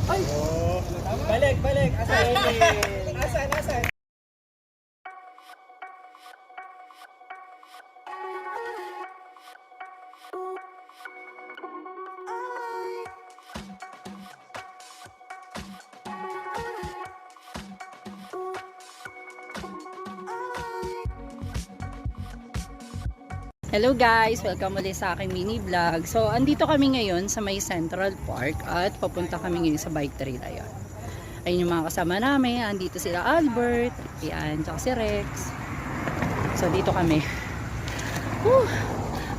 Ay! Balik, balik. Asan? Asan, asan? Hello guys! Welcome ulit sa aking mini vlog. So, andito kami ngayon sa may Central Park at papunta kami ngayon sa bike trail. Ayan. Ayun yung mga kasama namin. Andito sila Albert, ayan, tsaka si Rex. So, dito kami.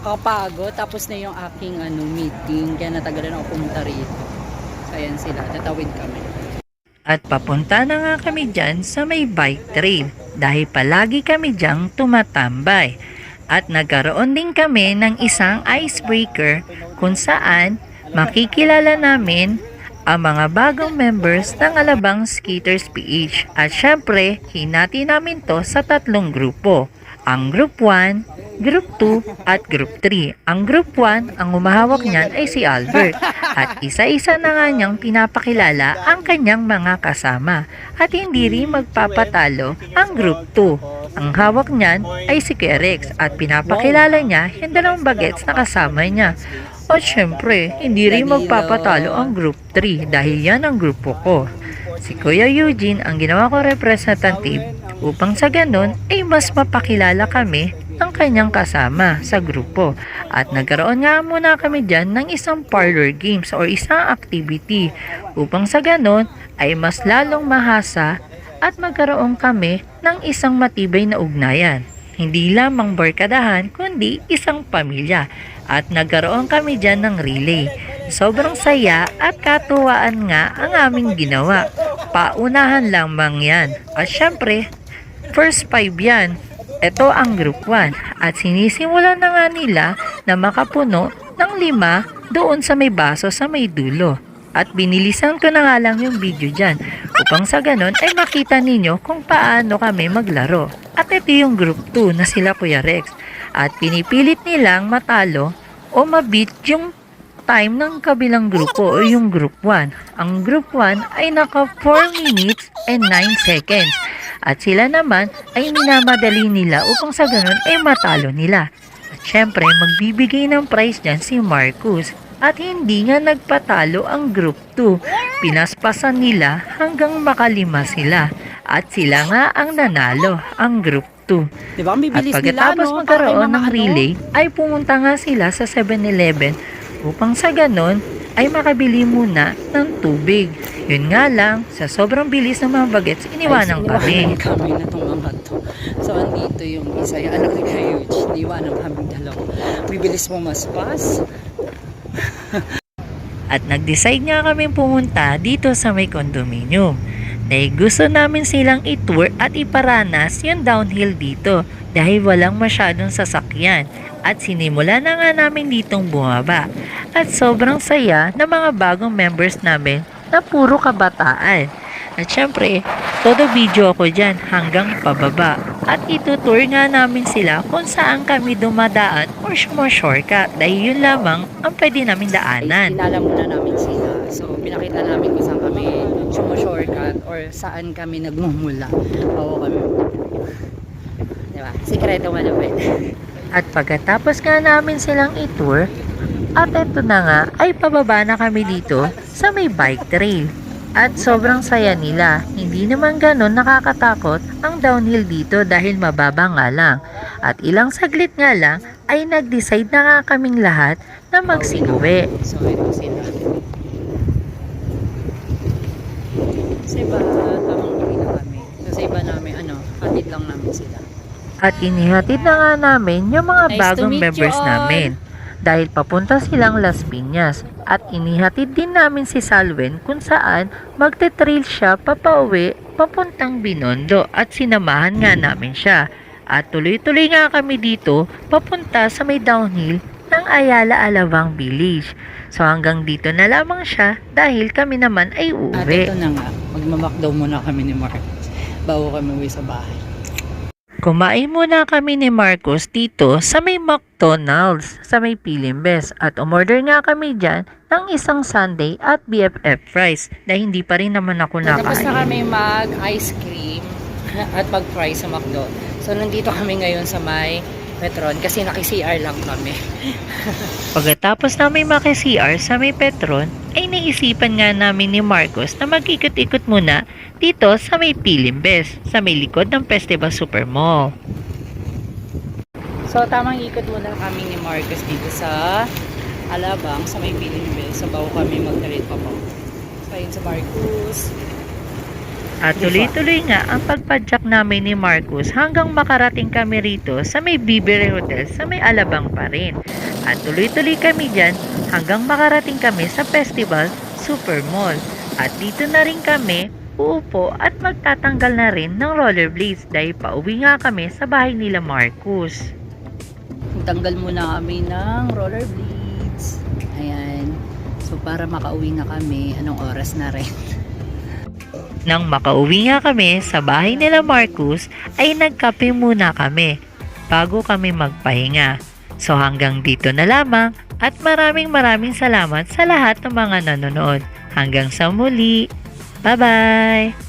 Kakapagod. Tapos na yung aking meeting. Kaya natagalan ako pumunta rito. So, ayan sila. Natawid kami. At papunta na nga kami dyan sa may bike trail dahil palagi kami dyang tumatambay. At nagkaroon din kami ng isang icebreaker kung saan makikilala namin ang mga bagong members ng Alabang Skaters PH. At syempre, hinati namin to sa 3 grupo. Ang Group 1, Group 2 at Group 3. Ang Group 1, ang umahawak niyan ay si Albert. At isa-isa na nga niyang pinapakilala ang kanyang mga kasama. At hindi rin magpapatalo ang Group 2. Ang hawak niyan ay si Kuya Rex at pinapakilala niya yung 2 bagets na kasama niya. At syempre, hindi rin magpapatalo ang Group 3 dahil yan ang grupo ko. Si Kuya Eugene ang ginawa ko representative upang sa ganun ay mas mapakilala kami ng kanyang kasama sa grupo. At nagkaroon nga muna kami dyan ng isang parlor games or isang activity upang sa ganun ay mas lalong mahasa at magkaroon kami ng isang matibay na ugnayan. Hindi lamang barkadahan kundi isang pamilya. At nagkaroon kami dyan ng relay. Sobrang saya at katuwaan nga ang aming ginawa. Paunahan lamang yan. At syempre, first 5 yan. Ito ang group 1. At sinisimulan na nga nila na makapuno ng 5 doon sa may baso sa may dulo. At binilisan ko na nga lang yung video dyan upang sa ganon ay makita ninyo kung paano kami maglaro. At ito yung group 2 na sila Kuya Rex. At pinipilit nilang matalo o mabit yung time ng kabilang grupo o yung group 1. Ang group 1 ay naka 4 minutes and 9 seconds. At sila naman ay minamadali nila upang sa ganon ay matalo nila. At syempre magbibigay ng prize dyan si Marcus. At hindi nga nagpatalo ang group 2. Pinaspasan nila hanggang makalima sila. At sila nga ang nanalo, ang group 2. Diba? Ang bibilis At pagkatapos nila, magkaroon ng relay, ay pumunta nga sila sa 7-Eleven upang sa ganon ay makabili muna ng tubig. Yun nga lang, sa sobrang bilis ng mga bagets, iniwanan kami. Kami na itong mga to. So, andito yung isa, yung anak ni Kuya Eugene. Iniwanan kami dalawa. Bibilis mo maspas. At nag-decide nga kami pumunta dito sa may condominium. Dahil gusto namin silang i-tour at iparanas yung downhill dito dahil walang masyadong sasakyan. At sinimula na nga namin ditong bumaba. At sobrang saya ng mga bagong members namin na puro kabataan. At syempre, todo video ako dyan hanggang pababa. At itutour nga namin sila kung saan kami dumadaan or shortcut dahil yun lamang ang pwede namin daanan. Pinala muna namin sila. So, pinakita namin kung saan kami shortcut or saan kami nagmumula. Oo kami. Diba? Sikreto malapit. At pagkatapos nga namin silang itour, at eto na nga ay pababa na kami dito sa may bike trail. At sobrang saya nila. Hindi naman ganon nakakatakot ang downhill dito dahil mababa nga lang. At ilang saglit nga lang ay nag-decide na nga kaming lahat na magsiuwi. So, ito sila. Sa iba, tamang uwi na kami. So, sa iba namin, hatid lang namin sila. At inihatid na nga namin yung mga Nice to bagong meet you members all. namin. Dahil papunta silang Las Piñas. At inihatid din namin si Salwen kung saan magte-trail siya papauwi papuntang Binondo. At sinamahan nga namin siya. At tuloy-tuloy nga kami dito papunta sa may downhill ng Ayala Alabang Village. So hanggang dito na lamang siya dahil kami naman ay At uuwi. ito na nga, magmamakdaw muna kami ni Mark bago kami uwi sa bahay. Kumain muna kami ni Marcos dito sa may McDonald's sa may Pilimbes at umorder nga kami dyan ng isang sundae at BFF fries na hindi pa rin naman ako Tapos na nakain. kami mag-ice cream at mag-fry sa McDo. So, nandito kami ngayon sa may Petron kasi naki-CR lang kami. Pagkatapos namin maki-CR sa may Petron, ay naisipan nga namin ni Marcos na mag-ikot-ikot muna dito sa may Pilimbes, sa may likod ng Festival Super Mall. So, tamang ikot muna kami ni Marcos dito sa Alabang, sa may Pilimbes. So, bago kami mag-trade pa po. So, ayun sa Marcos. At tuloy-tuloy nga ang pagpadyak namin ni Marcos hanggang makarating kami rito sa may Bibire Hotel sa may Alabang pa rin. At tuloy-tuloy kami dyan hanggang makarating kami sa Festival Super Mall. At dito na rin kami uupo at magtatanggal na rin ng rollerblades dahil pauwi nga kami sa bahay nila Marcos. Tanggal muna kami ng rollerblades. Ayan. So, para makauwi na kami, anong oras na rin? Nang makauwi nga kami sa bahay nila Marcos, ay nagkape muna kami bago kami magpahinga. So hanggang dito na lamang at maraming salamat sa lahat ng mga nanonood. Hanggang sa muli. Bye-bye!